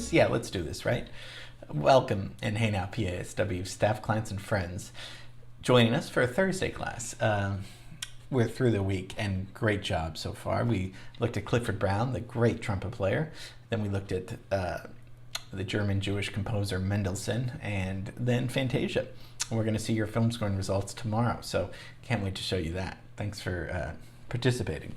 this? Yeah, let's do this, right? Welcome, and hey now, PASW staff, clients, and friends joining us for a Thursday class. We're through the week, and great job so far. We looked at Clifford Brown, the great trumpet player. Then we looked at the German-Jewish composer Mendelssohn, and then Fantasia. We're going to see your film scoring results tomorrow, so can't wait to show you that. Thanks for participating.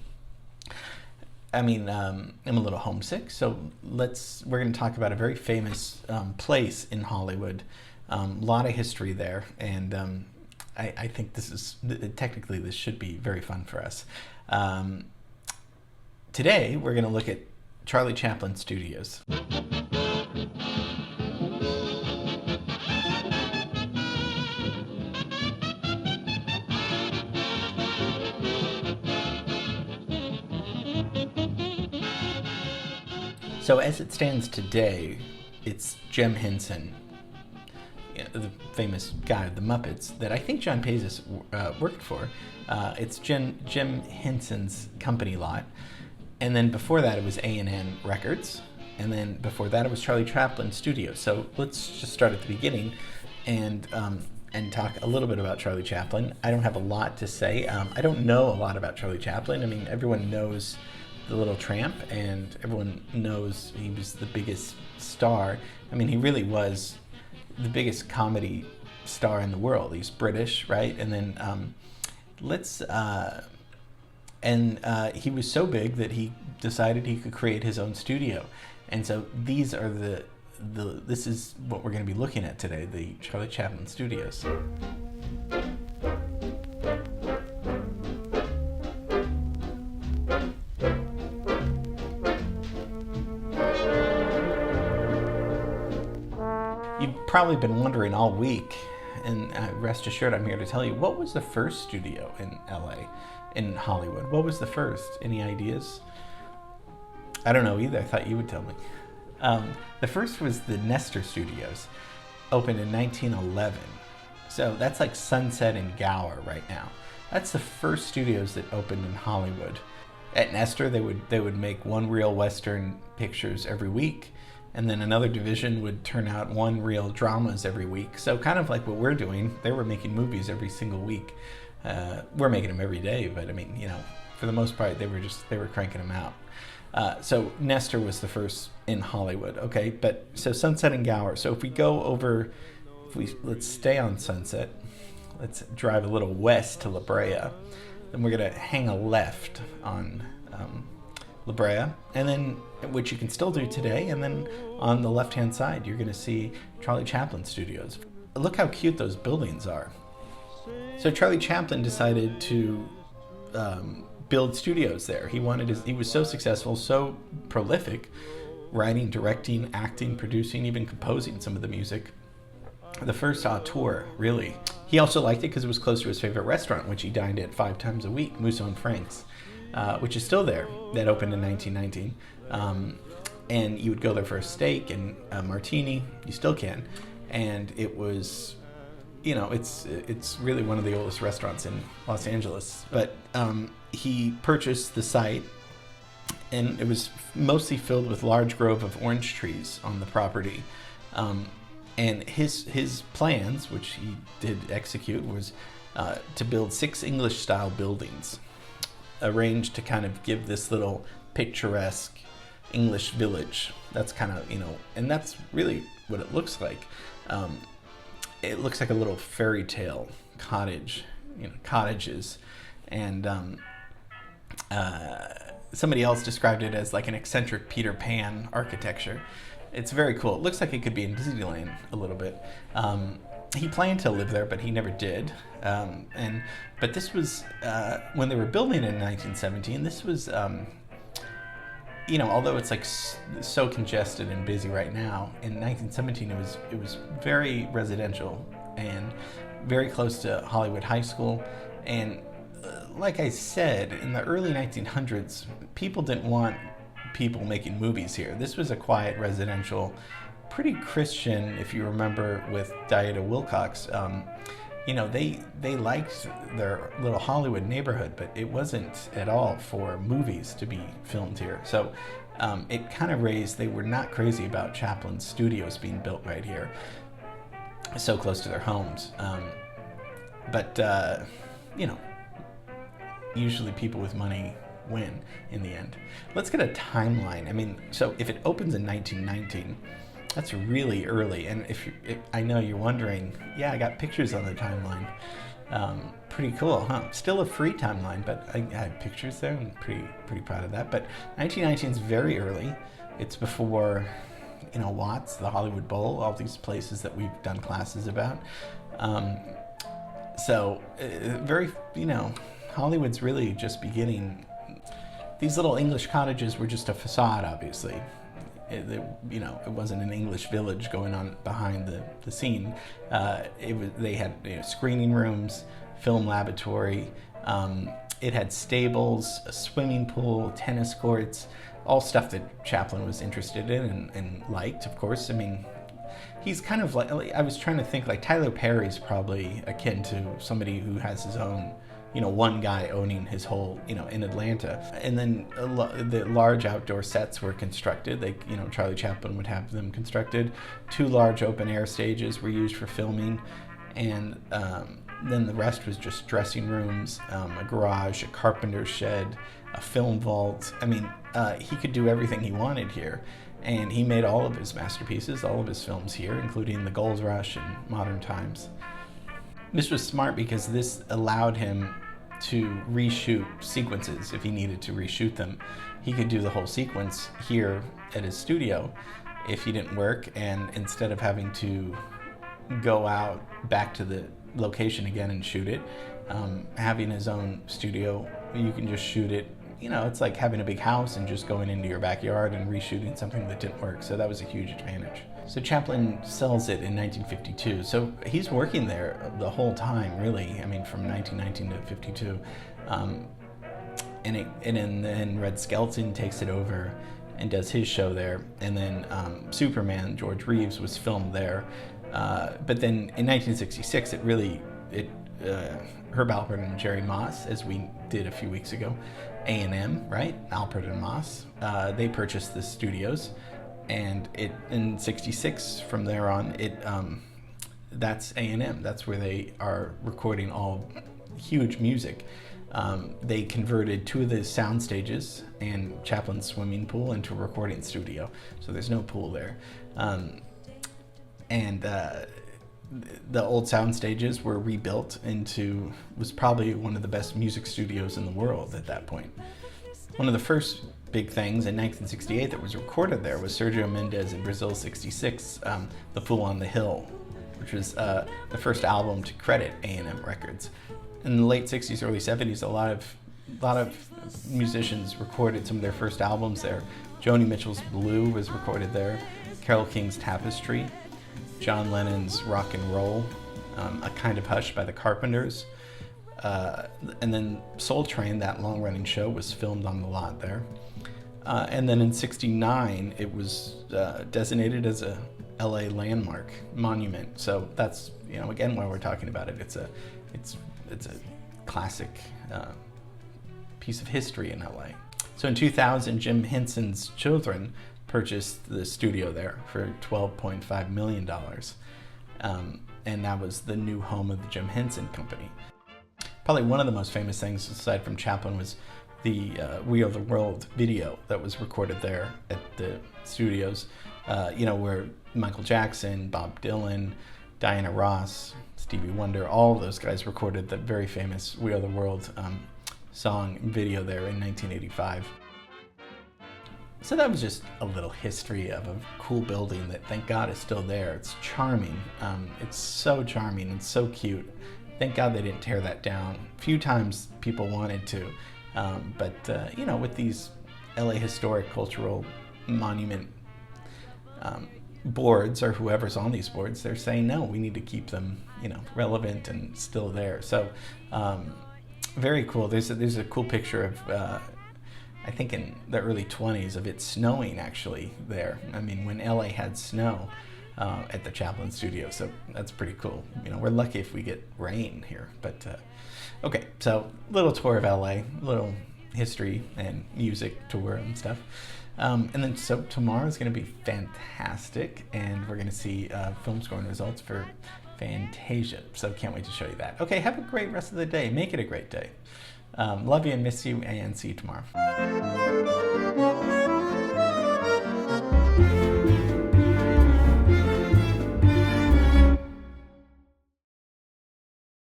I'm a little homesick, so we're going to talk about a very famous place in Hollywood. A lot of history there, and I think technically this should be very fun for us. Today, we're going to look at Charlie Chaplin Studios. So as it stands today, it's Jim Henson, the famous guy of the Muppets, that I think John Pazis worked for. It's Jim Henson's company lot. And then before that, it was A&N Records. And then before that, it was Charlie Chaplin Studios. So let's just start at the beginning and talk a little bit about Charlie Chaplin. I don't have a lot to say. I don't know a lot about Charlie Chaplin. I mean, everyone knows The Little Tramp, and everyone knows he was the biggest star. I mean, he really was the biggest comedy star in the world. He's British, right? And then he was so big that he decided he could create his own studio. And so these are this is what we're going to be looking at today, the Charlie Chaplin Studios. You've probably been wondering all week, and rest assured I'm here to tell you, what was the first studio in LA, in Hollywood? What was the first? Any ideas? I don't know either. I thought you would tell me. The first was the Nestor Studios, opened in 1911. So that's like Sunset and Gower right now. That's the first studios that opened in Hollywood. At Nestor, they would make one reel Western pictures every week, and then another division would turn out one reel dramas every week. So kind of like what we're doing, they were making movies every single week. We're making them every day, but I mean, for the most part, they were cranking them out. So Nestor was the first in Hollywood, okay? But so Sunset and Gower. So if we go over, let's stay on Sunset. Let's drive a little west to La Brea. Then we're gonna hang a left on La Brea, and then, which you can still do today, and then on the left-hand side, you're gonna see Charlie Chaplin Studios. Look how cute those buildings are. So Charlie Chaplin decided to build studios there. He was so successful, so prolific, writing, directing, acting, producing, even composing some of the music. The first auteur, really. He also liked it because it was close to his favorite restaurant, which he dined at 5 times a week, Musso and Frank's, which is still there. That opened in 1919. And you would go there for a steak and a martini. You still can. And it was, it's really one of the oldest restaurants in Los Angeles. But he purchased the site, and it was mostly filled with large grove of orange trees on the property. And his plans, which he did execute, was to build 6 English-style buildings, arranged to kind of give this little picturesque English village. That's kind of, and that's really what it looks like. It looks like a little fairy tale cottage, cottages. And somebody else described it as like an eccentric Peter Pan architecture. It's very cool. It looks like it could be in Disneyland a little bit. He planned to live there, but he never did. But this was, when they were building it in 1917, this was, although it's like so congested and busy right now, in 1917 it was very residential and very close to Hollywood High School. And like I said, in the early 1900s, people didn't want people making movies here. This was a quiet residential, pretty Christian, if you remember, with Dieta Wilcox. They liked their little Hollywood neighborhood, but it wasn't at all for movies to be filmed here. So it kind of raised, they were not crazy about Chaplin's studios being built right here, so close to their homes. But you know, usually people with money win in the end. Let's get a timeline. I mean, so if it opens in 1919, that's really early. And if I know you're wondering, yeah, I got pictures on the timeline. Pretty cool, huh? Still a free timeline, but I had pictures there. I'm pretty proud of that. But 1919 is very early. It's before, you know, Watts, the Hollywood Bowl, all these places that we've done classes about. So very, you know, Hollywood's really just beginning. These little English cottages were just a facade, obviously. You know, it wasn't an English village going on behind the scene. They had, you know, screening rooms, film laboratory. It had stables, a swimming pool, tennis courts, all stuff that Chaplin was interested in and liked, of course. I mean, he's kind of like, I was trying to think, like Tyler Perry's probably akin to somebody who has his own, you know, one guy owning his whole, you know, in Atlanta. And then the large outdoor sets were constructed. They, you know, Charlie Chaplin would have them constructed. 2 large open air stages were used for filming. And then the rest was just dressing rooms, a garage, a carpenter's shed, a film vault. I mean, he could do everything he wanted here. And he made all of his masterpieces, all of his films here, including The Gold Rush and Modern Times. This was smart because this allowed him to reshoot sequences if he needed to reshoot them. He could do the whole sequence here at his studio if he didn't work, and instead of having to go out back to the location again and shoot it, having his own studio, you can just shoot it. You know, it's like having a big house and just going into your backyard and reshooting something that didn't work. So that was a huge advantage. So Chaplin sells it in 1952. So he's working there the whole time, really. I mean, from 1919 to 52. And then Red Skelton takes it over and does his show there. And then Superman, George Reeves, was filmed there. But then in 1966, Herb Alpert and Jerry Moss, as we did a few weeks ago, A&M, right? Alpert and Moss, they purchased the studios, and it in '66 from there on, that's A&M. That's where they are recording all huge music. They converted 2 of the sound stages and Chaplin's swimming pool into a recording studio, so there's no pool there. The old sound stages were rebuilt into, was probably one of the best music studios in the world at that point. One of the first big things in 1968 that was recorded there was Sergio Mendes in Brazil '66, The Fool on the Hill, which was the first album to credit A&M Records. In the late '60s, early '70s, a lot of musicians recorded some of their first albums there. Joni Mitchell's Blue was recorded there, Carole King's Tapestry, John Lennon's Rock and Roll, A Kind of Hush by the Carpenters, and then Soul Train, that long-running show, was filmed on the lot there. And then in '69, it was designated as a LA landmark monument. So that's, you know, again, why we're talking about it. It's a classic piece of history in LA. So in 2000, Jim Henson's children purchased the studio there for $12.5 million. And that was the new home of the Jim Henson Company. Probably one of the most famous things, aside from Chaplin, was the We Are the World video that was recorded there at the studios, where Michael Jackson, Bob Dylan, Diana Ross, Stevie Wonder, all of those guys recorded the very famous We Are the World song video there in 1985. So that was just a little history of a cool building that, thank God, is still there. It's charming. It's so charming and so cute. Thank God they didn't tear that down. A few times people wanted to, but with these LA Historic Cultural Monument boards, or whoever's on these boards, they're saying, no, we need to keep them, relevant and still there. So very cool. There's a cool picture of, I think in the early 20s, of it snowing actually there. I mean, when LA had snow at the Chaplin studio, so that's pretty cool. We're lucky if we get rain here. But okay, so little tour of LA, little history and music tour and stuff. And then so tomorrow is going to be fantastic, and we're going to see film scoring results for Fantasia. So can't wait to show you that. Okay, have a great rest of the day. Make it a great day. Love you and miss you, and see you tomorrow.